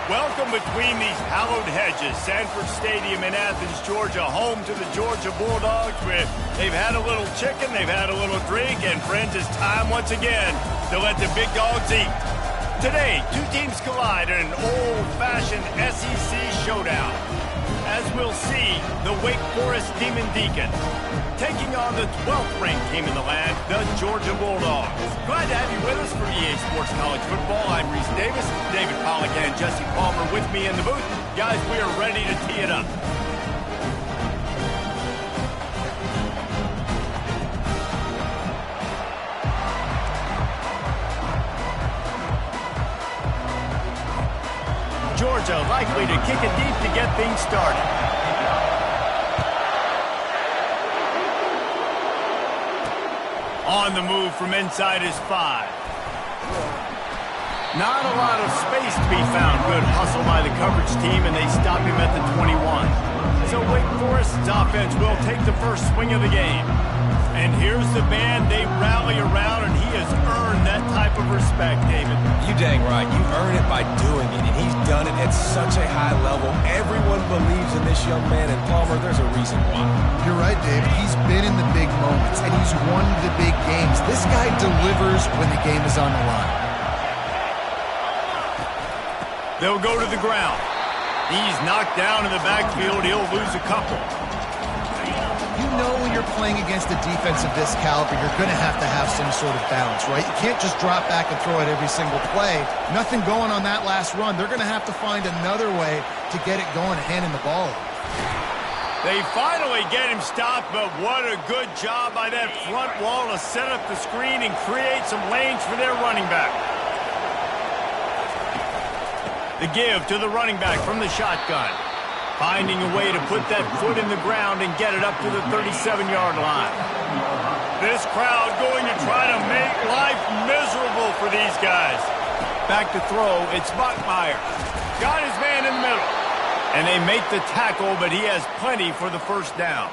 Welcome between these hallowed hedges. Sanford Stadium in Athens, Georgia, home to the Georgia Bulldogs. Where they've had a little chicken, they've had a little drink, and friends, it's time once again to let the big dogs eat. Today, two teams collide in an old-fashioned SEC showdown. As we'll see, the Wake Forest Demon Deacons taking on the 12th-ranked team in the land, the Georgia Bulldogs. Glad to have you with us for EA Sports College Football. I'm Reese Davis, David Pollack and Jesse Palmer with me in the booth. Guys, we are ready to tee it up. Georgia likely to kick it deep to get things started. On the move from inside is 5. Not a lot of space to be found. Good hustle by the coverage team, and they stop him at the 21. So Wake Forest's offense will take the first swing of the game. And here's the band they rally around, and he has earned that type of respect, David. You dang right. You earn it by doing it, and he's done it at such a high level. Everyone believes in this young man, and Palmer, there's a reason why. You're right, David. He's been in the big moments, and he's won the big games. This guy delivers when the game is on the line. They'll go to the ground. He's knocked down in the backfield. He'll lose a couple. You know when you're playing against a defense of this caliber, you're going to have some sort of balance, right? You can't just drop back and throw it every single play. Nothing going on that last run. They're going to have to find another way to get it going and handing the ball. They finally get him stopped, but what a good job by that front wall to set up the screen and create some lanes for their running back. The give to the running back from the shotgun. Finding a way to put that foot in the ground and get it up to the 37-yard line. This crowd going to try to make life miserable for these guys. Back to throw, it's Buckmeyer. Got his man in the middle. And they make the tackle, but he has plenty for the first down.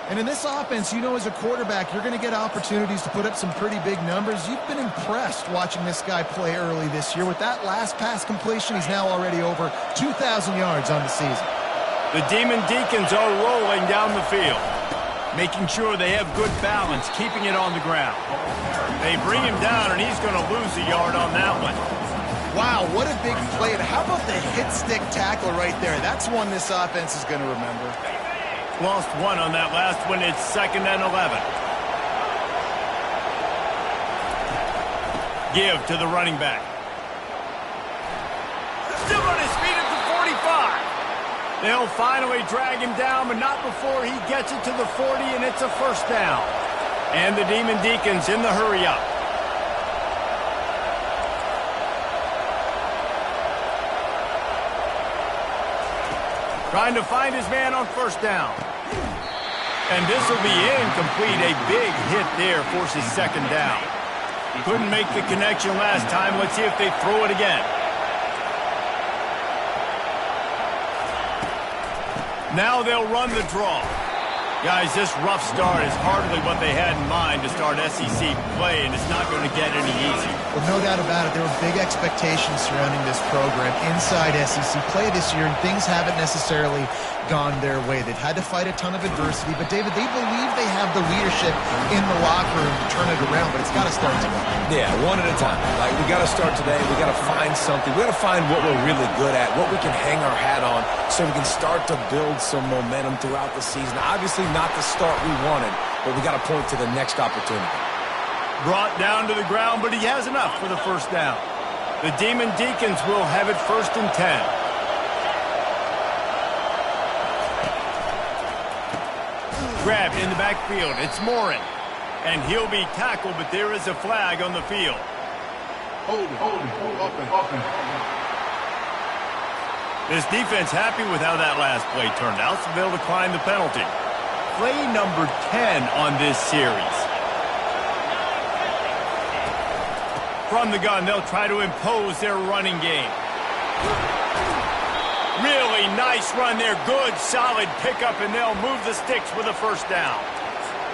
And in this offense, you know as a quarterback, you're going to get opportunities to put up some pretty big numbers. You've been impressed watching this guy play early this year. With that last pass completion, he's now already over 2,000 yards on the season. The Demon Deacons are rolling down the field, making sure they have good balance, keeping it on the ground. They bring him down, and he's going to lose a yard on that one. Wow, what a big play. And how about the hit-stick tackle right there? That's one this offense is going to remember. Lost one on that last one. It's 2nd and 11. Give to the running back. Still on his feet at the 45. They'll finally drag him down, but not before he gets it to the 40, and it's a first down. And the Demon Deacons in the hurry-up. Trying to find his man on first down. And this will be incomplete. A big hit there forces 2nd down. Couldn't make the connection last time. Let's see if they throw it again. Now they'll run the draw. Guys, this rough start is hardly what they had in mind to start SEC play, and it's not going to get any easier. Well, no doubt about it. There were big expectations surrounding this program inside SEC play this year, and things haven't necessarily gone their way. They've had to fight a ton of adversity, but, David, they believe they have the leadership in the locker room to turn it around, but it's got to start today. Yeah, one at a time. Like, we got to start today. We got to find something. We got to find what we're really good at, what we can hang our hat on, so we can start to build some momentum throughout the season. Obviously, not the start we wanted, but we got to point to the next opportunity. Brought down to the ground, but he has enough for the first down. The Demon Deacons will have it 1st and 10. Grabbed in the backfield. It's Morin. And he'll be tackled, but there is a flag on the field. Hold open. This defense happy with how that last play turned out, so they'll decline the penalty. Play number 10 on this series. From the gun, they'll try to impose their running game. Really nice run there. Good, solid pickup, and they'll move the sticks with a first down.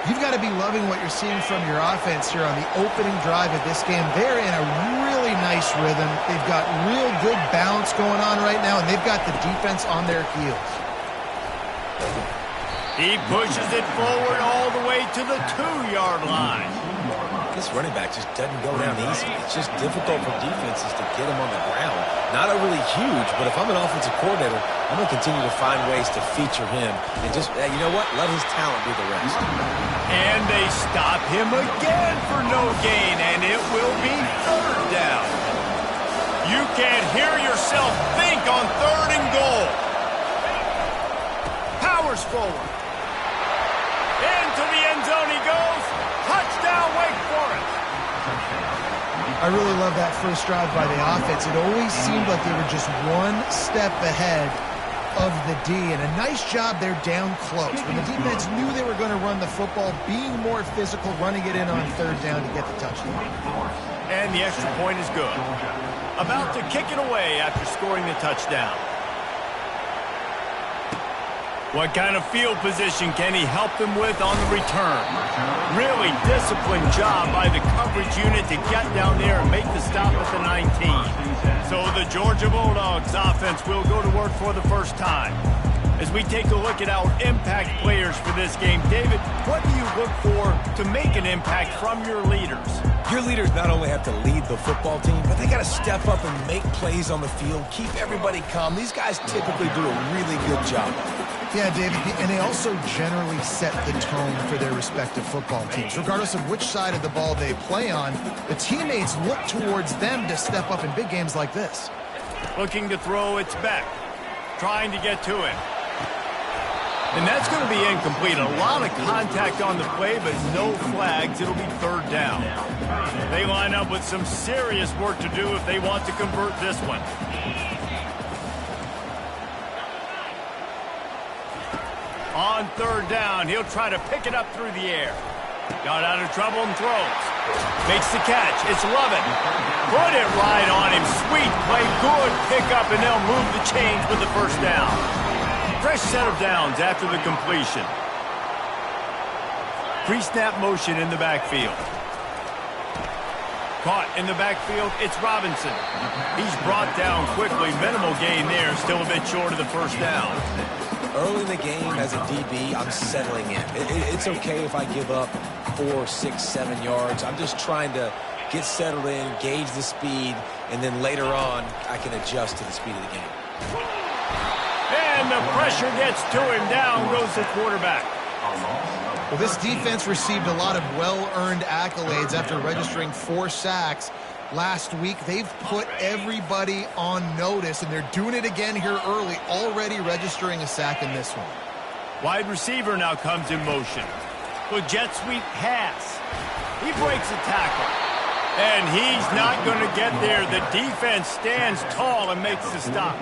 You've got to be loving what you're seeing from your offense here on the opening drive of this game. They're in a really nice rhythm. They've got real good balance going on right now, and they've got the defense on their heels. He pushes it forward all the way to the 2-yard line. This running back just doesn't go down easy. It's just difficult for defenses to get him on the ground. Not overly huge, but if I'm an offensive coordinator, I'm going to continue to find ways to feature him and just, you know what, let his talent do the rest. And they stop him again for no gain, and it will be 3rd down. You can't hear yourself think on 3rd and goal. Powers forward. Into the end zone he goes. Touchdown, Wake Forest. I really love that first drive by the offense. It always seemed like they were just one step ahead of the D, and a nice job there down close. When the defense knew they were going to run the football, being more physical, running it in on 3rd down to get the touchdown. And the extra point is good. About to kick it away after scoring the touchdown. What kind of field position can he help them with on the return? Really disciplined job by the coverage unit to get down there and make the stop at the 19. So the Georgia Bulldogs offense will go to work for the first time. As we take a look at our impact players for this game, David, what do you look for to make an impact from your leaders? Your leaders not only have to lead the football team, but they got to step up and make plays on the field, keep everybody calm. These guys typically do a really good job of it. Yeah, David, and they also generally set the tone for their respective football teams. Regardless of which side of the ball they play on, the teammates look towards them to step up in big games like this. Looking to throw, it's Beck. Trying to get to it. And that's going to be incomplete. A lot of contact on the play, but no flags. It'll be 3rd down. They line up with some serious work to do if they want to convert this one. On 3rd down, he'll try to pick it up through the air. Got out of trouble and throws. Makes the catch. It's Lovett. Put it right on him. Sweet play. Good pickup, and they'll move the chains with the 1st down. Fresh set of downs after the completion. Pre-snap motion in the backfield. Caught in the backfield, it's Robinson. He's brought down quickly. Minimal gain there. Still a bit short of the 1st down. Early in the game as a DB, I'm settling in. It's okay if I give up 4, 6, 7 yards. I'm just trying to get settled in, gauge the speed, and then later on, I can adjust to the speed of the game. And the pressure gets to him. Down goes the quarterback. Well, this defense received a lot of well-earned accolades after registering 4 sacks last week. They've put everybody on notice, and they're doing it again here early, already registering a sack in this one. Wide receiver now comes in motion. With jet sweep pass. He breaks a tackle. And he's not going to get there. The defense stands tall and makes the stop.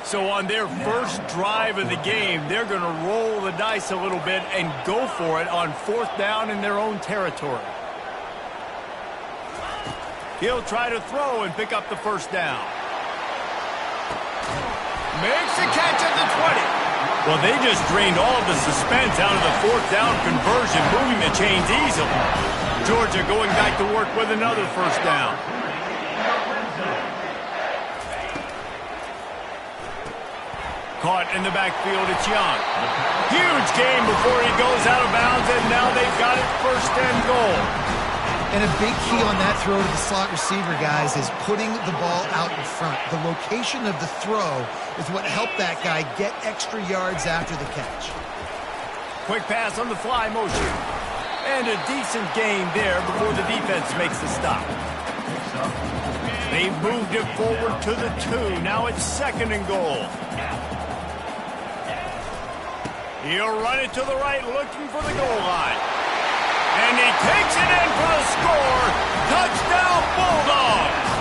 So on their first drive of the game, they're going to roll the dice a little bit and go for it on 4th down in their own territory. He'll try to throw and pick up the 1st down. Makes the catch at the 20. Well, they just drained all the suspense out of the 4th down conversion, moving the chains easily. Georgia going back to work with another 1st down. Caught in the backfield, it's Young. Huge gain before he goes out of bounds, and now they've got it 1st and goal. And a big key on that throw to the slot receiver, guys, is putting the ball out in front. The location of the throw is what helped that guy get extra yards after the catch. Quick pass on the fly motion. And a decent gain there before the defense makes the stop. They've moved it forward to the 2. Now it's 2nd and goal. He'll run it to the right, looking for the goal line. And he takes it in for the score. Touchdown, Bulldogs!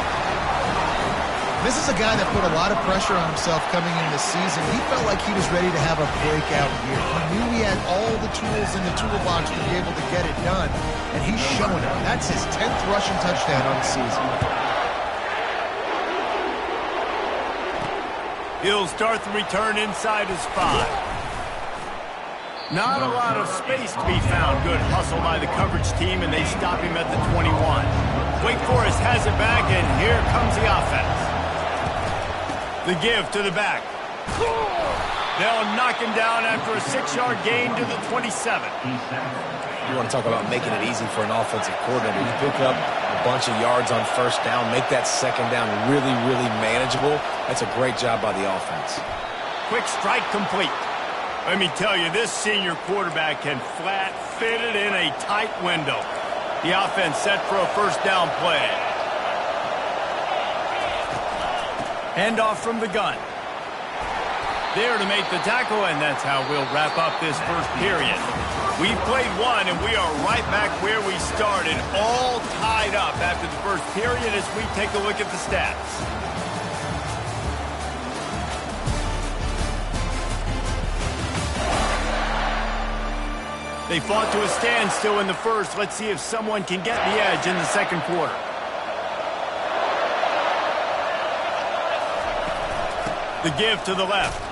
This is a guy that put a lot of pressure on himself coming into the season. He felt like he was ready to have a breakout year. He knew he had all the tools in the toolbox to be able to get it done, and he's showing it. That's his 10th rushing touchdown on the season. He'll start the return inside his 5. Not a lot of space to be found. Good hustle by the coverage team, and they stop him at the 21. Wake Forest has it back, and here comes the offense. The give to the back. They'll knock him down after a 6-yard gain to the 27. You want to talk about making it easy for an offensive coordinator. You pick up a bunch of yards on first down, make that second down really, really manageable. That's a great job by the offense. Quick strike complete. Let me tell you, this senior quarterback can flat fit it in a tight window. The offense set for a first down play. Handoff from the gun. There to make the tackle, and that's how we'll wrap up this first period. We've played one, and we are right back where we started, all tied up after the first period as we take a look at the stats. They fought to a standstill in the first. Let's see if someone can get the edge in the second quarter. The give to the left.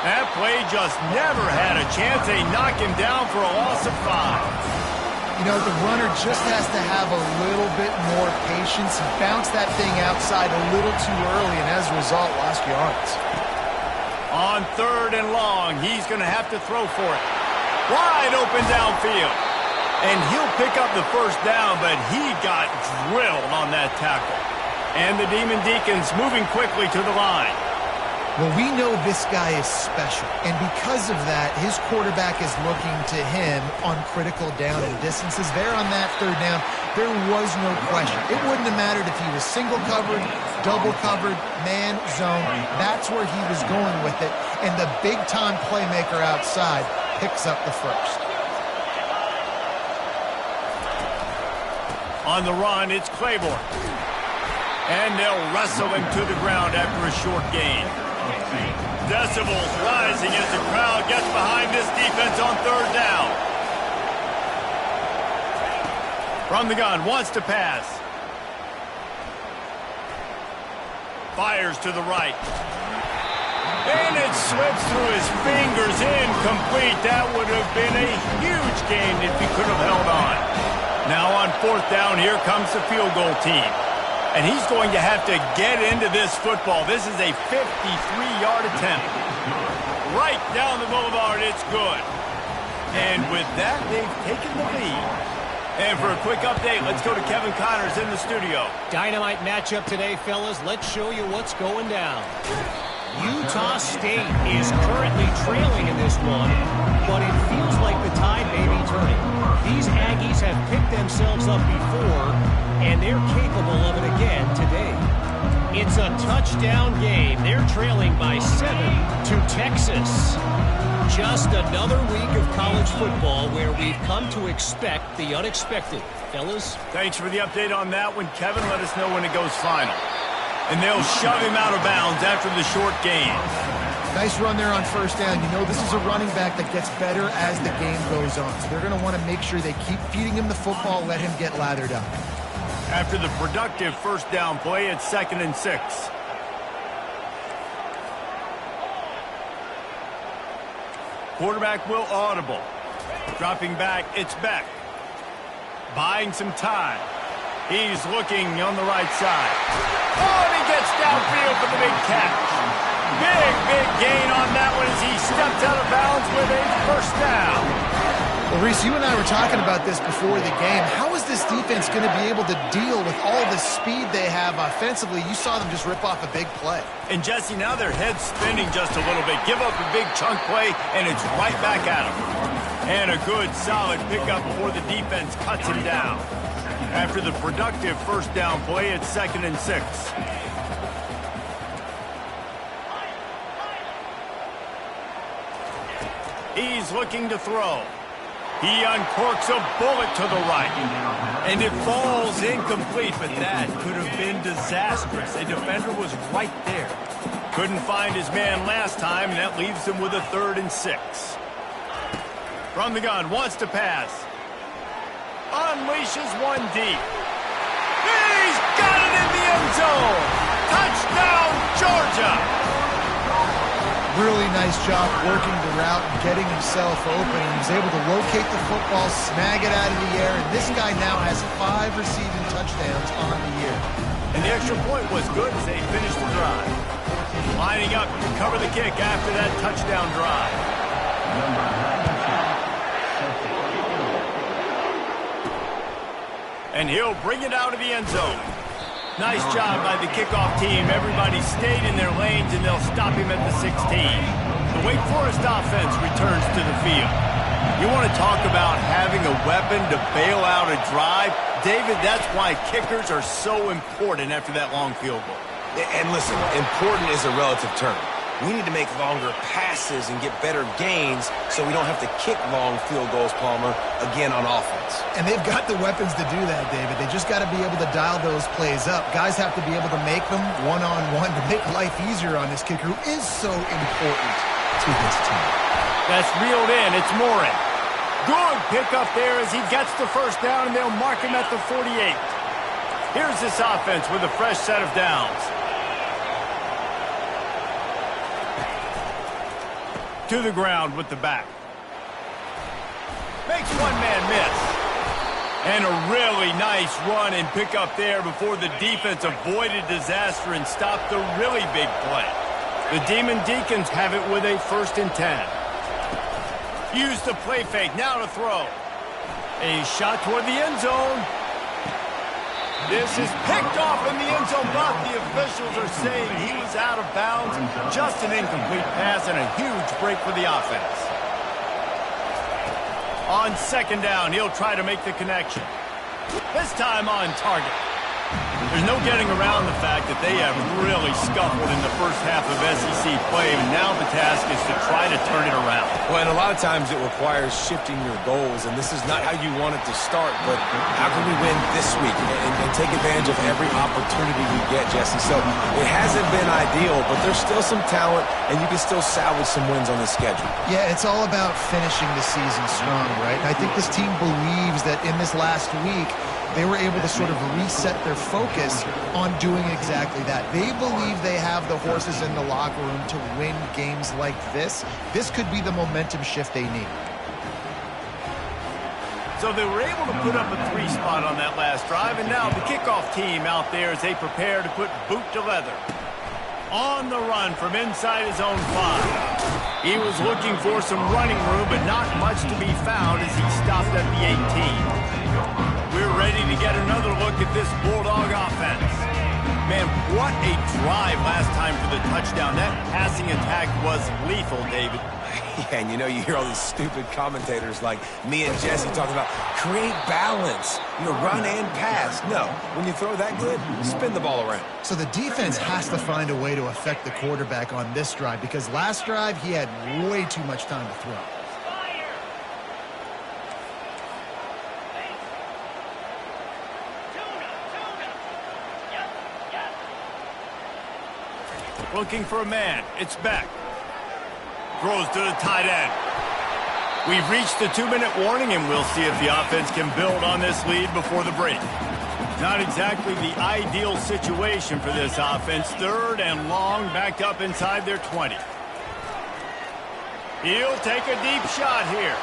That play just never had a chance. They knock him down for a loss of 5. You know, the runner just has to have a little bit more patience. He bounced that thing outside a little too early, and as a result, lost yards. On 3rd and long, he's going to have to throw for it. Wide open downfield. And he'll pick up the first down, but he got drilled on that tackle. And the Demon Deacons moving quickly to the line. Well, we know this guy is special, and because of that, his quarterback is looking to him on critical down and distances. There on that 3rd down, there was no question. It wouldn't have mattered if he was single covered, double covered, man, zone. That's where he was going with it, and the big-time playmaker outside picks up the first. On the run, it's Claiborne. And they'll wrestle him to the ground after a short gain. Decibels rising as the crowd gets behind this defense on 3rd down. From the gun, wants to pass. Fires to the right. And it slips through his fingers, incomplete. That would have been a huge gain if he could have held on. Now on 4th down, here comes the field goal team. And he's going to have to get into this football. This is a 53-yard attempt. Right down the boulevard, it's good. And with that, they've taken the lead. And for a quick update, let's go to Kevin Connors in the studio. Dynamite matchup today, fellas. Let's show you what's going down. Utah State is currently trailing in this one, but it feels like the tide may be turning. These Aggies have picked themselves up before, and they're capable of it again today. It's a touchdown game. They're trailing by 7 to Texas. Just another week of college football where we've come to expect the unexpected. Fellas? Thanks for the update on that one, Kevin. Let us know when it goes final. And they'll shove him out of bounds after the short gain. Nice run there on 1st down. You know, this is a running back that gets better as the game goes on. So they're going to want to make sure they keep feeding him the football, let him get lathered up. After the productive 1st down play, it's 2nd and 6. Quarterback will audible. Dropping back, it's Beck. Buying some time. He's looking on the right side. Oh, and he gets downfield for the big catch. Big gain on that one as he stepped out of bounds with a 1st down. Well, Reese, you and I were talking about this before the game. How is this defense going to be able to deal with all the speed they have offensively? You saw them just rip off a big play. And, Jesse, now their head's spinning just a little bit. Give up a big chunk play, and it's right back at them. And a good, solid pickup before the defense cuts him down. After the productive 1st down play, it's 2nd and 6. He's looking to throw. He uncorks a bullet to the right. And it falls incomplete, but that could have been disastrous. A defender was right there. Couldn't find his man last time, and that leaves him with a 3rd and 6. From the gun, wants to pass. Unleashes one deep. He's got it in the end zone. Touchdown, Georgia. Really nice job working the route and getting himself open. He was able to locate the football, snag it out of the air, and this guy now has 5 receiving touchdowns on the year. And the extra point was good as they finished the drive. Lining up to cover the kick after that touchdown drive. And he'll bring it out of the end zone. Nice job by the kickoff team. Everybody stayed in their lanes, and they'll stop him at the 16. The Wake Forest offense returns to the field. You want to talk about having a weapon to bail out a drive? David, that's why kickers are so important after that long field goal. And listen, important is a relative term. We need to make longer passes and get better gains so we don't have to kick long field goals, Palmer, again on offense. And they've got the weapons to do that, David. They just got to be able to dial those plays up. Guys have to be able to make them one-on-one to make life easier on this kicker who is so important to this team. That's reeled in. It's Morin. Good pickup there as he gets the first down, and they'll mark him at the 48. Here's this offense with a fresh set of downs. To the ground with the back. Makes one man miss. And a really nice run and pick up there before the defense avoided disaster and stopped the really big play. The Demon Deacons have it with a 1st and 10. Use the play fake, now to throw. A shot toward the end zone. This is picked off in the end zone, but the officials are saying he was out of bounds. Just an incomplete pass and a huge break for the offense. On 2nd down, he'll try to make the connection. This time on target. There's no getting around the fact that they have really scuffled in the first half of SEC play, and now the task is to try to turn it around. Well, and a lot of times it requires shifting your goals, and this is not how you want it to start, but how can we win this week and take advantage of every opportunity we get, Jesse? So it hasn't been ideal, but there's still some talent, and you can still salvage some wins on the schedule. Yeah, it's all about finishing the season strong, right? And I think this team believes that in this last week, they were able to sort of reset their focus on doing exactly that. They believe they have the horses in the locker room to win games like this. This could be the momentum shift they need. So they were able to put up a 3 spot on that last drive, and now the kickoff team out there as they prepare to put boot to leather. On the run from inside his own 5. He was looking for some running room, but not much to be found as he stopped at the 18. We're ready to get another look at this Bulldog offense. Man, what a drive last time for the touchdown. That passing attack was lethal, David. Yeah, and you know, you hear all these stupid commentators like me and Jesse talking about create balance, run and pass. No, when you throw that good, spin the ball around. So the defense has to find a way to affect the quarterback on this drive because last drive he had way too much time to throw. Looking for a man. It's Beck. Throws to the tight end. We've reached the 2-minute warning, and we'll see if the offense can build on this lead before the break. Not exactly the ideal situation for this offense. 3rd and long, backed up inside their 20. He'll take a deep shot here.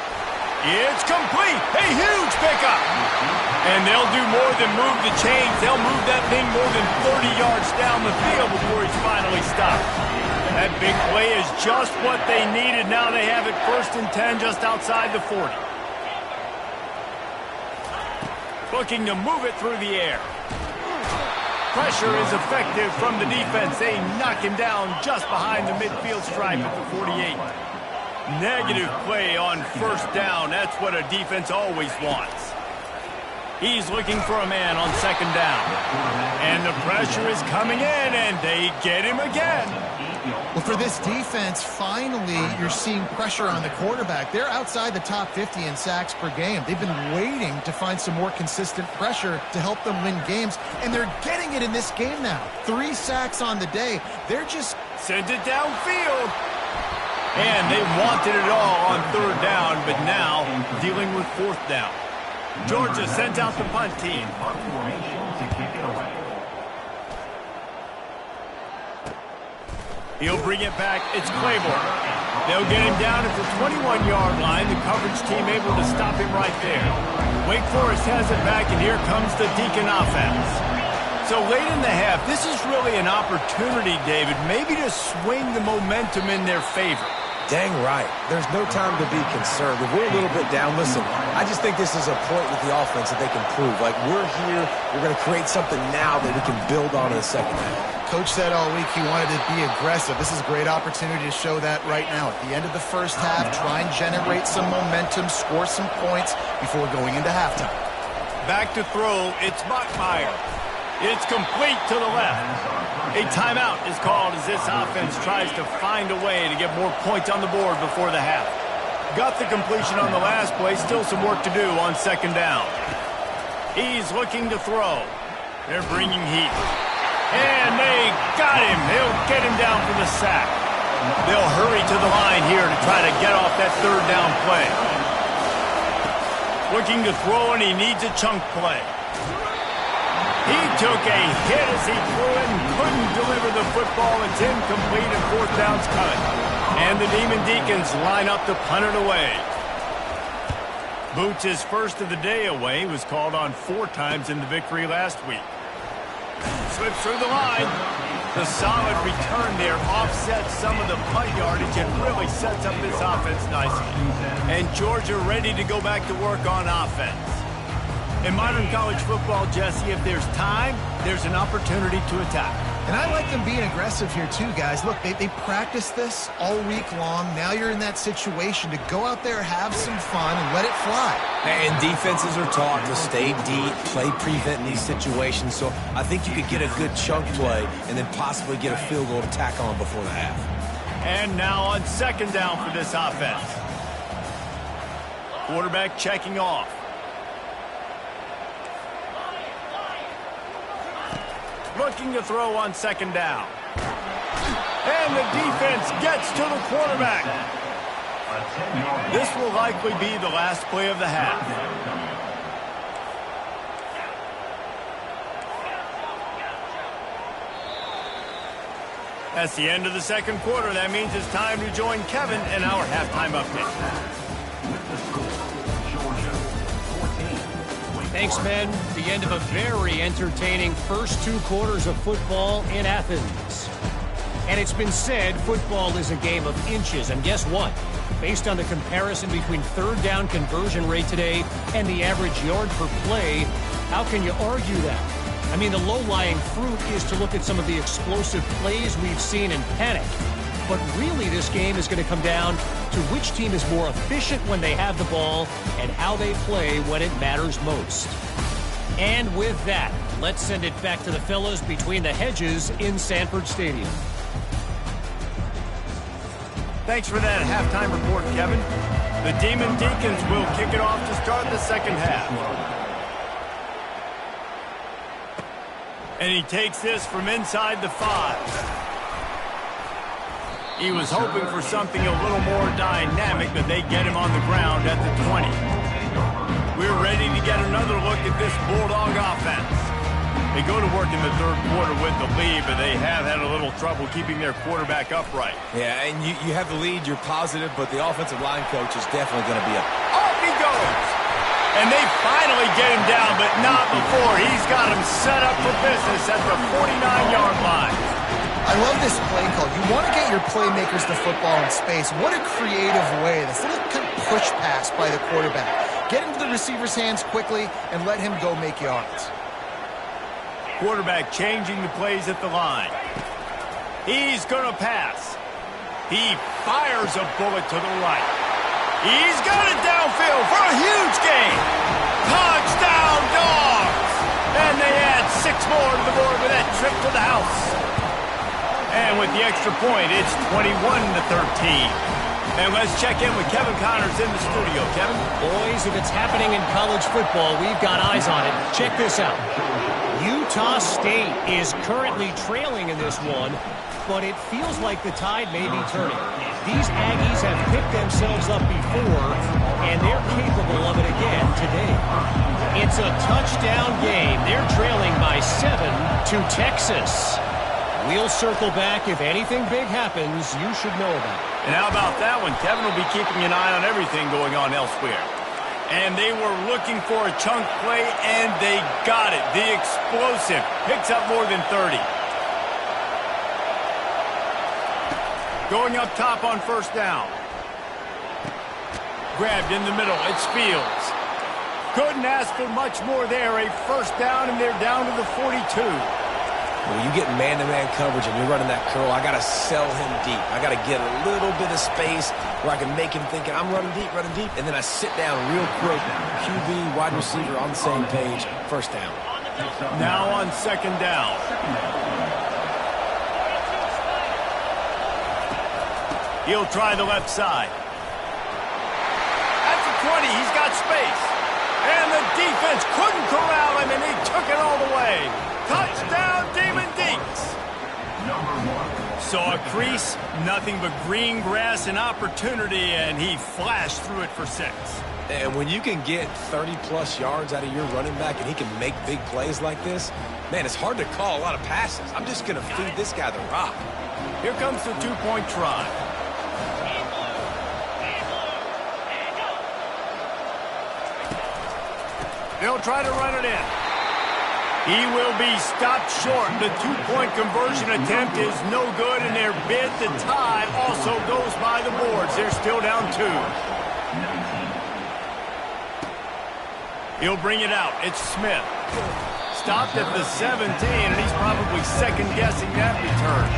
It's complete. A huge pickup. And they'll do more than move the chains. They'll move that thing more than 30 yards down the field before he's finally stopped. That big play is just what they needed. Now they have it 1st and 10 just outside the 40. Looking to move it through the air. Pressure is effective from the defense. They knock him down just behind the midfield stripe at the 48. Negative play on 1st down. That's what a defense always wants. He's looking for a man on 2nd down. And the pressure is coming in, and they get him again. Well, for this defense, finally, you're seeing pressure on the quarterback. They're outside the top 50 in sacks per game. They've been waiting to find some more consistent pressure to help them win games, and they're getting it in this game now. 3 sacks on the day. They're just... Send it downfield. And they wanted it all on 3rd down, but now dealing with 4th down. Georgia sends out the punt team. He'll bring it back. It's Claiborne. They'll get him down at the 21-yard line. The coverage team able to stop him right there. Wake Forest has it back, and here comes the Deacon offense. So late in the half, this is really an opportunity, David, maybe to swing the momentum in their favor. Dang right. There's no time to be concerned. If we're a little bit down, listen, I just think this is a point with the offense that they can prove. Like, we're here, we're going to create something now that we can build on in the second half. Coach said all week he wanted to be aggressive. This is a great opportunity to show that right now. At the end of the first half, try and generate some momentum, score some points before going into halftime. Back to throw, it's Bachmeier. It's complete to the left. A timeout is called as this offense tries to find a way to get more points on the board before the half. Got the completion on the last play, still some work to do on second down. He's looking to throw. They're bringing heat. And they got him. They'll get him down for the sack. They'll hurry to the line here to try to get off that third down play. Looking to throw, and he needs a chunk play. He took a hit as he threw it and couldn't deliver the football. It's incomplete and fourth down's coming. And the Demon Deacons line up to punt it away. Boots' first of the day away was called on 4 times in the victory last week. Slips through the line. The solid return there offsets some of the punt yardage and really sets up this offense nicely. And Georgia ready to go back to work on offense. In modern college football, Jesse, if there's time, there's an opportunity to attack. And I like them being aggressive here too, guys. Look, they practiced this all week long. Now you're in that situation to go out there, have some fun, and let it fly. And defenses are taught to stay deep, play prevent in these situations. So I think you could get a good chunk play and then possibly get a field goal to tack on before the half. And now on second down for this offense. Quarterback checking off. Looking to throw on second down. And the defense gets to the quarterback. This will likely be the last play of the half. That's the end of the second quarter. That means it's time to join Kevin in our halftime update. Thanks, men. The end of a very entertaining first 2 quarters of football in Athens. And it's been said football is a game of inches. And guess what? Based on the comparison between third down conversion rate today and the average yard per play, how can you argue that? I mean, the low-lying fruit is to look at some of the explosive plays we've seen in panic. But really, this game is going to come down to which team is more efficient when they have the ball and how they play when it matters most. And with that, let's send it back to the fellas between the hedges in Sanford Stadium. Thanks for that halftime report, Kevin. The Demon Deacons will kick it off to start the second half. And he takes this from inside the 5. He was hoping for something a little more dynamic, but they get him on the ground at the 20. We're ready to get another look at this Bulldog offense. They go to work in the third quarter with the lead, but they have had a little trouble keeping their quarterback upright. Yeah, and you have the lead, you're positive, but the offensive line coach is definitely going to be Off he goes! And they finally get him down, but not before. He's got him set up for business at the 49-yard line. I love this play call. You want to get your playmakers the football in space. What a creative way. This little kind of push pass by the quarterback. Get into the receiver's hands quickly and let him go make yards. Quarterback changing the plays at the line. He's going to pass. He fires a bullet to the right. He's got it downfield for a huge gain. Touchdown, Dogs! And they add 6 more to the board with that trip to the house. And with the extra point, it's 21-13. And let's check in with Kevin Connors in the studio. Kevin? Boys, if it's happening in college football, we've got eyes on it. Check this out. Utah State is currently trailing in this one, but it feels like the tide may be turning. These Aggies have picked themselves up before, and they're capable of it again today. It's a touchdown game. They're trailing by 7 to Texas. We'll circle back. If anything big happens, you should know about it. And how about that one? Kevin will be keeping an eye on everything going on elsewhere. And they were looking for a chunk play, and they got it. The explosive picks up more than 30. Going up top on first down. Grabbed in the middle. It's Fields. Couldn't ask for much more there. A first down, and they're down to the 42. When you get man-to-man coverage and you're running that curl, I got to sell him deep. I got to get a little bit of space where I can make him thinking I'm running deep, and then I sit down real quick. QB, wide receiver on the same page. First down. Now on second down. He'll try the left side. At the 20, he's got space. And the defense couldn't corral him, and he took it all the way. Touchdown, Demon Deeks. Saw a crease, nothing but green grass and opportunity, and he flashed through it for 6. And when you can get 30-plus yards out of your running back and he can make big plays like this, man, it's hard to call a lot of passes. I'm just going to feed this guy the rock. Here comes the two-point try. They'll try to run it in. He will be stopped short. The two-point conversion attempt is no good, and their bid to tie also goes by the boards. They're still down 2. He'll bring it out. It's Smith. Stopped at the 17, and he's probably second-guessing that return.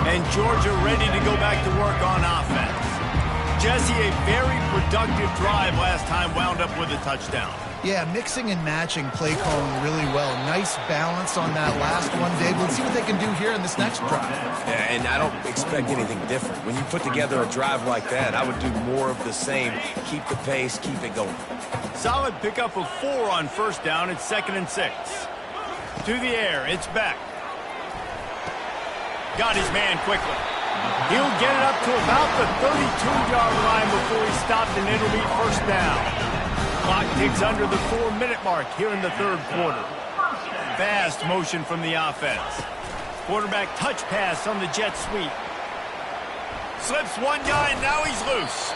And Georgia ready to go back to work on offense. Jesse, a very productive drive last time, wound up with a touchdown. Yeah, mixing and matching play calling really well. Nice balance on that last one, Dave. Let's see what they can do here in this next drive. Yeah, and I don't expect anything different. When you put together a drive like that, I would do more of the same. Keep the pace, keep it going. Solid pickup of 4 on first down. It's 2nd and 6. To the air, it's Beck. Got his man quickly. He'll get it up to about the 32-yard line before he's stopped, and it'll be first down. Clock ticks under the 4-minute mark here in the third quarter. Fast motion from the offense. Quarterback touch pass on the jet sweep. Slips one guy, and now he's loose.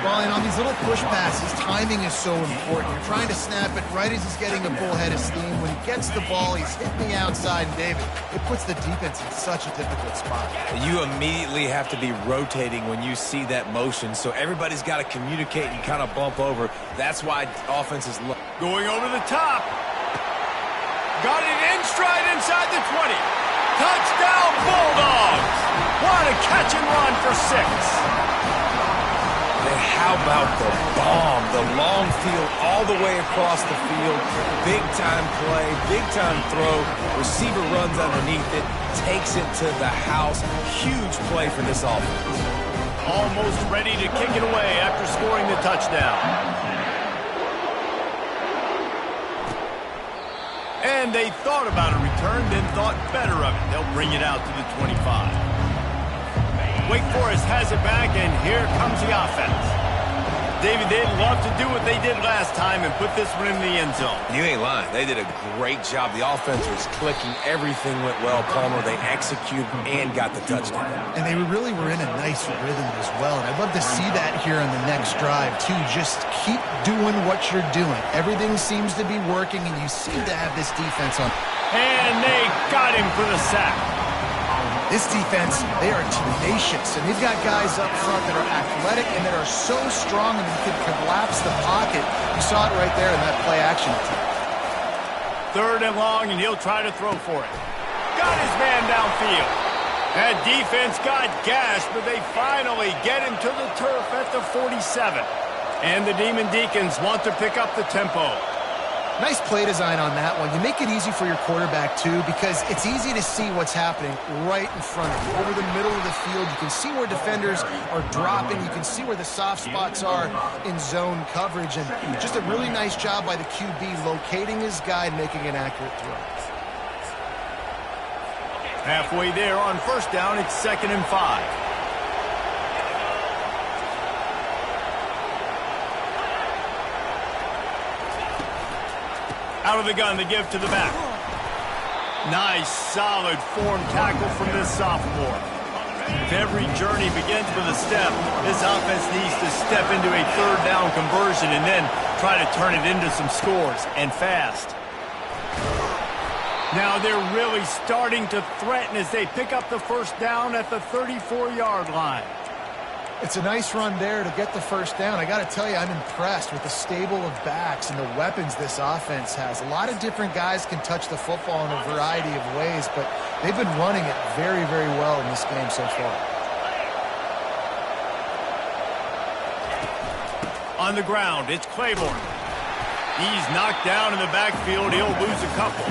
Well, and on these little push passes, timing is so important. You're trying to snap it right as he's getting a full head of steam. When he gets the ball, he's hitting the outside, and David, it puts the defense in such a difficult spot. You immediately have to be rotating when you see that motion, so everybody's got to communicate and kind of bump over. That's why offense is going over the top. Got it in stride inside the 20. Touchdown, Bulldogs! What a catch and run for 6. And how about the bomb, the long field all the way across the field, big-time play, big-time throw, receiver runs underneath it, takes it to the house, huge play for this offense. Almost ready to kick it away after scoring the touchdown. And they thought about a return, then thought better of it. They'll bring it out to the 25. Wake Forest has it back, and here comes the offense. David, they'd love to do what they did last time and put this one in the end zone. You ain't lying. They did a great job. The offense was clicking. Everything went well, Palmer. They executed and got the touchdown. And they really were in a nice rhythm as well. And I'd love to see that here on the next drive, too. Just keep doing what you're doing. Everything seems to be working, and you seem to have this defense on. And they got him for the sack. This defense, they are tenacious, and they've got guys up front that are athletic and that are so strong and can collapse the pocket. You saw it right there in that play action attempt. 3rd and long, and he'll try to throw for it. Got his man downfield. That defense got gashed, but they finally get him to the turf at the 47. And the Demon Deacons want to pick up the tempo. Nice play design on that one. You make it easy for your quarterback, too, because it's easy to see what's happening right in front of you. Over the middle of the field, you can see where defenders are dropping. You can see where the soft spots are in zone coverage. And just a really nice job by the QB locating his guy and making an accurate throw. Halfway there on first down, it's 2nd and 5. Out of the gun, the give to the back. Nice, solid form tackle from this sophomore. If every journey begins with a step, this offense needs to step into a third down conversion and then try to turn it into some scores, and fast. Now they're really starting to threaten as they pick up the first down at the 34-yard line. It's a nice run there to get the first down. I got to tell you, I'm impressed with the stable of backs and the weapons this offense has. A lot of different guys can touch the football in a variety of ways, but they've been running it very, very well in this game so far. On the ground, it's Claiborne. He's knocked down in the backfield. He'll lose a couple.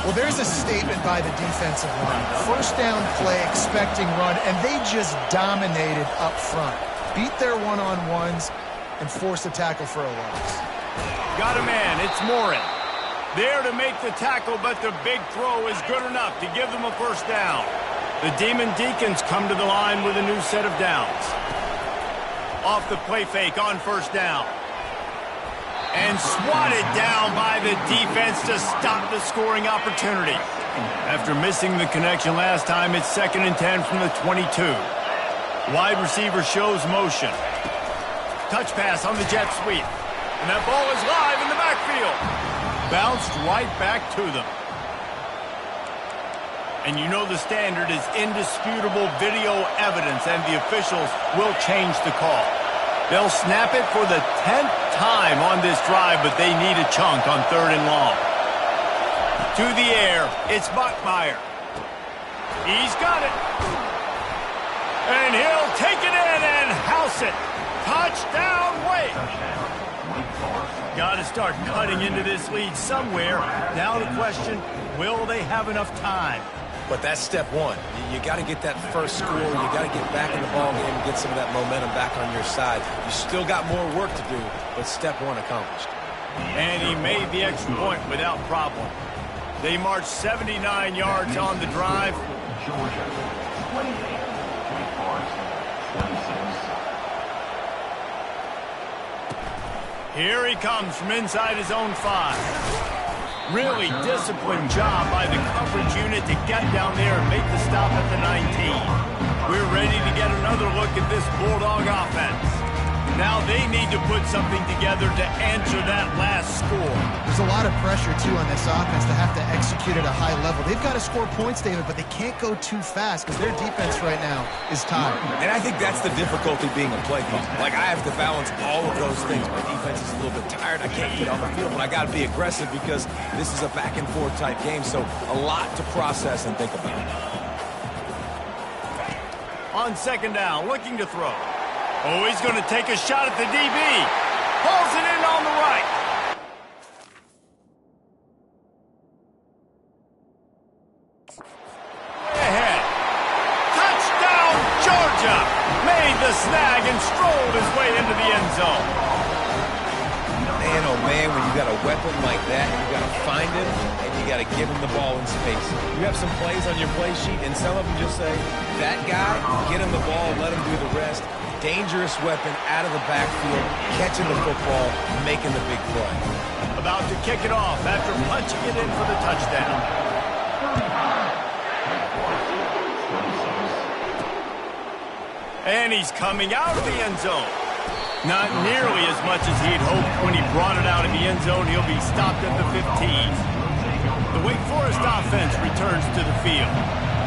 Well, there's a statement by the defensive line. First down play, expecting run, and they just dominated up front. Beat their one-on-ones and forced a tackle for a loss. Got a man. It's Morin. There to make the tackle, but the big throw is good enough to give them a first down. The Demon Deacons come to the line with a new set of downs. Off the play fake on first down. And swatted down by the defense to stop the scoring opportunity. After missing the connection last time, it's 2nd and 10 from the 22. Wide receiver shows motion. Touch pass on the jet sweep. And that ball is live in the backfield. Bounced right back to them. And you know the standard is indisputable video evidence, and the officials will change the call. They'll snap it for the 10th time on this drive, but they need a chunk on 3rd and long. To the air, it's Buckmeyer. He's got it. And he'll take it in and house it. Touchdown, Wake. Got to start cutting into this lead somewhere. Now the question, will they have enough time? But that's step one. You got to get that first score. You got to get back in the ball game and get some of that momentum back on your side. You still got more work to do, but step one accomplished. And he made the extra point without problem. They marched 79 yards on the drive. Georgia, 28, 26. Here he comes from inside his own 5. Really disciplined job by the coverage unit to get down there and make the stop at the 19. We're ready to get another look at this Bulldog offense. Now they need to put something together to answer that last score. There's a lot of pressure, too, on this offense to have to execute at a high level. They've got to score points, David, but they can't go too fast because their defense right now is tired. And I think that's the difficulty being a play caller. Like, I have to balance all of those things. My defense is a little bit tired. I can't get on the field, but I got to be aggressive because this is a back-and-forth type game, so a lot to process and think about. On 2nd down, looking to throw. Oh, he's going to take a shot at the DB. Pulls it in on the right. Way ahead. Touchdown, Georgia. Made the snag and strolled his way into the end zone. Man, oh man, when you got a weapon like that, you got to find him and you got to give him the ball in space. You have some plays on your play sheet, and some of them just say, that guy, get him the ball, let him do the rest. Dangerous weapon out of the backfield, catching the football, making the big play. About to kick it off after punching it in for the touchdown. And he's coming out of the end zone. Not nearly as much as he'd hoped when he brought it out of the end zone. He'll be stopped at the 15. The Wake Forest offense returns to the field.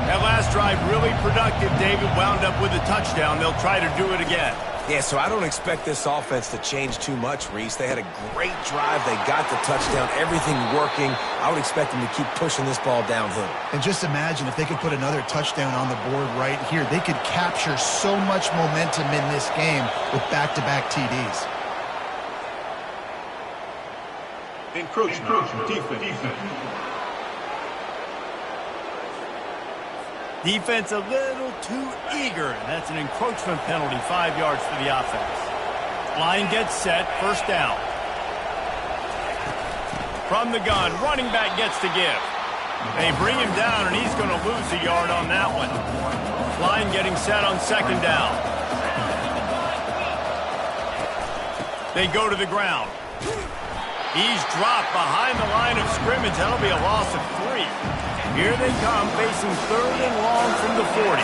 That last drive really productive. David wound up with a touchdown. They'll try to do it again. Yeah, so I don't expect this offense to change too much, Reese. They had a great drive. They got the touchdown. Everything working. I would expect them to keep pushing this ball downhill. And just imagine if they could put another touchdown on the board right here. They could capture so much momentum in this game with back-to-back TDs. Encroachment. Defense. Defense a little too eager. That's an encroachment penalty, 5 yards for the offense. Line gets set, first down. From the gun, running back gets to give. They bring him down, and he's going to lose a yard on that one. Line getting set on 2nd down. They go to the ground. He's dropped behind the line of scrimmage. That'll be a loss of 3. Here they come, facing 3rd and long from the 40.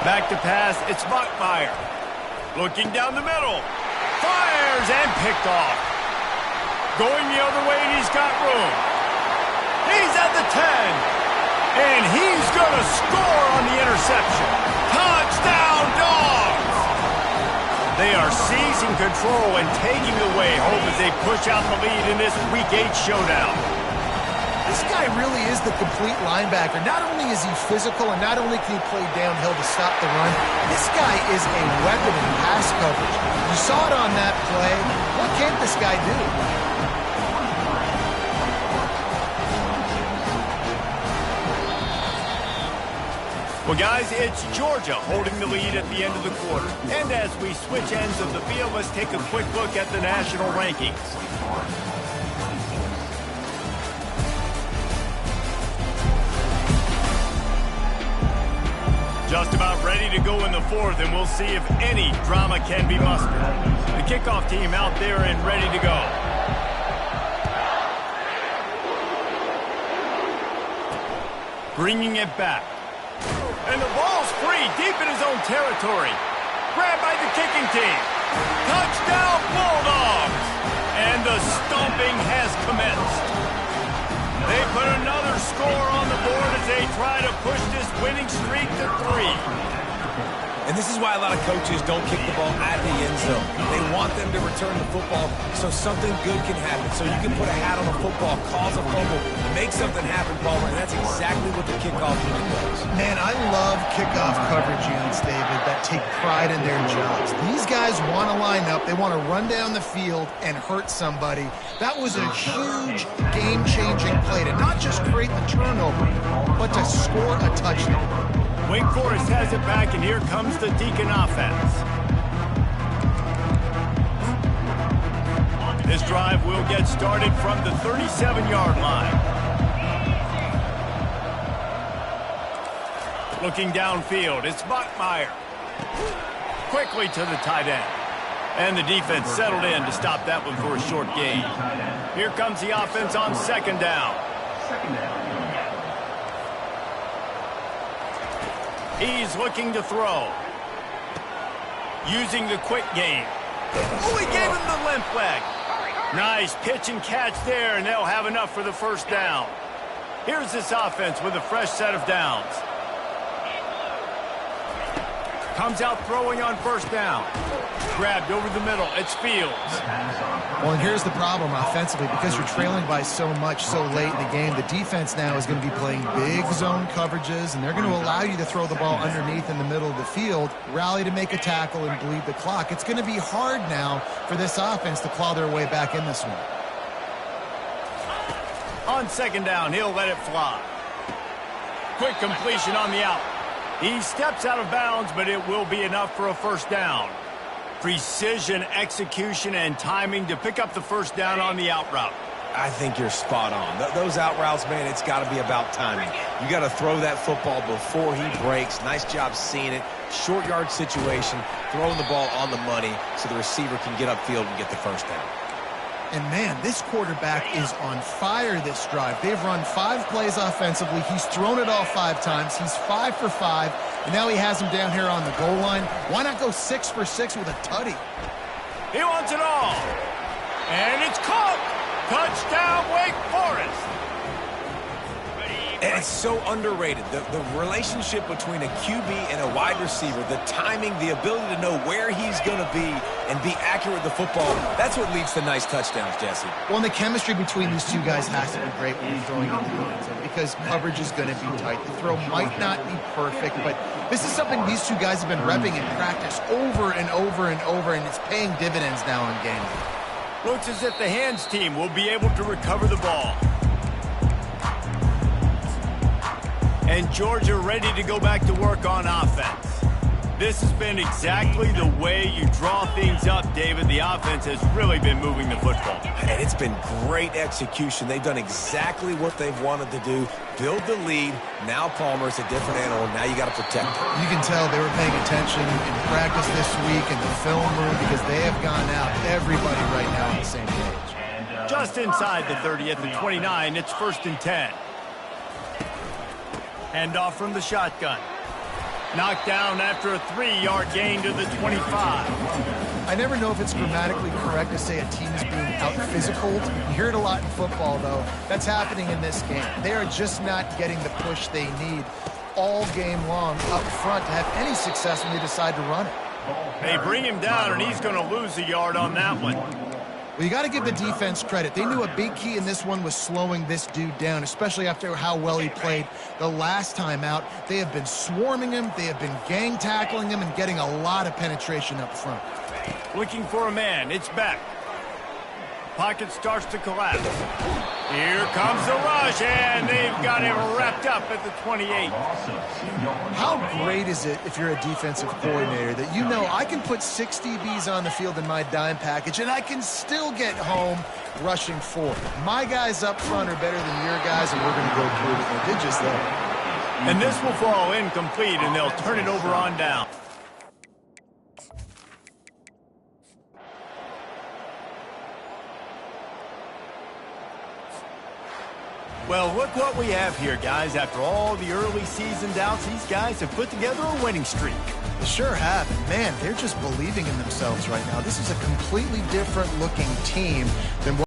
Back to pass, it's Buckmeyer. Looking down the middle. Fires and picked off. Going the other way, and he's got room. He's at the 10. And he's going to score on the interception. Touchdown, Dogs! They are seizing control and taking the way home as they push out the lead in this Week 8 showdown. This guy really is the complete linebacker. Not only is he physical and not only can he play downhill to stop the run, this guy is a weapon in pass coverage. You saw it on that play. What can't this guy do? Well, guys, it's Georgia holding the lead at the end of the quarter. And as we switch ends of the field, let's take a quick look at the national rankings. Just about ready to go in the 4th, and we'll see if any drama can be mustered. The kickoff team out there and ready to go. Bringing it back. And the ball's free, deep in his own territory. Grabbed by the kicking team. Touchdown, Bulldogs! And the stomping has commenced. They put another score on the board as they try to push this winning streak to 3. And this is why a lot of coaches don't kick the ball at the end zone. They want them to return the football so something good can happen. So you can put a hat on a football, cause a fumble, make something happen, Palmer, and that's exactly what the kickoff unit does. Man, I love kickoff coverage units, David, that take pride in their jobs. These guys want to line up. They want to run down the field and hurt somebody. That was a huge game-changing play to not just create the turnover, but to score a touchdown. Wake Forest has it back, and here comes the Deacon offense. This drive will get started from the 37-yard line. Looking downfield, it's Buckmeyer. Quickly to the tight end. And the defense settled in to stop that one for a short gain. Here comes the offense on 2nd down. He's looking to throw. Using the quick game. Oh, he gave him the limp leg. Nice pitch and catch there, and they'll have enough for the 1st down. Here's this offense with a fresh set of downs. Comes out throwing on 1st down. Grabbed over the middle. It's Fields. Well, and here's the problem offensively. Because you're trailing by so much so late in the game, the defense now is going to be playing big zone coverages, and they're going to allow you to throw the ball underneath in the middle of the field, rally to make a tackle, and bleed the clock. It's going to be hard now for this offense to claw their way back in this one. On 2nd down, he'll let it fly. Quick completion on the out. He steps out of bounds, but it will be enough for a 1st down. Precision, execution, and timing to pick up the 1st down on the out route. I think you're spot on. Those out routes, man, it's got to be about timing. You got to throw that football before he breaks. Nice job seeing it. Short yard situation, throwing the ball on the money so the receiver can get upfield and get the 1st down. And, man, this quarterback is on fire this drive. They've run 5 plays offensively. He's thrown it all 5 times. He's 5 for 5. And now he has him down here on the goal line. Why not go 6 for 6 with a tutty? He wants it all. And it's caught. Touchdown, Wake Forest. And it's so underrated. The relationship between a QB and a wide receiver, the timing, the ability to know where he's going to be and be accurate with the football, that's what leads to nice touchdowns, Jesse. Well, and the chemistry between these two guys has to be great when you're throwing into the end zone because coverage is going to be tight. The throw might not be perfect, but this is something these two guys have been repping in practice over and over and over, and it's paying dividends now in games. Looks as if the hands team will be able to recover the ball. And Georgia ready to go back to work on offense. This has been exactly the way you draw things up, David. The offense has really been moving the football. And it's been great execution. They've done exactly what they've wanted to do. Build the lead. Now Palmer's a different animal. Now you got to protect him. You can tell they were paying attention in practice this week in the film room because they have gone out, everybody right now on the same page. Just inside the 30 at the 29, it's 1st and 10. Handoff from the shotgun. Knocked down after a 3-yard gain to the 25. I never know if it's grammatically correct to say a team is being out-physical. You hear it a lot in football, though. That's happening in this game. They are just not getting the push they need all game long up front to have any success when they decide to run it. They bring him down, and he's going to lose a yard on that one. Well, you got to give the defense credit. They knew a big key in this one was slowing this dude down, especially after how well he played the last time out. They have been swarming him, they have been gang tackling him, and getting a lot of penetration up front. Looking for a man. It's back. Pocket starts to collapse. Here comes the rush, and they've got him wrapped up at the 28. How great is it if you're a defensive coordinator that you know I can put 6 DBs on the field in my dime package and I can still get home rushing 4. My guys up front are better than your guys, and we're going to go through it. They did just that. And this will fall incomplete, and they'll turn it over on down. Well, look what we have here, guys. After all the early season doubts, these guys have put together a winning streak. They sure have. And man, they're just believing in themselves right now. This is a completely different looking team than what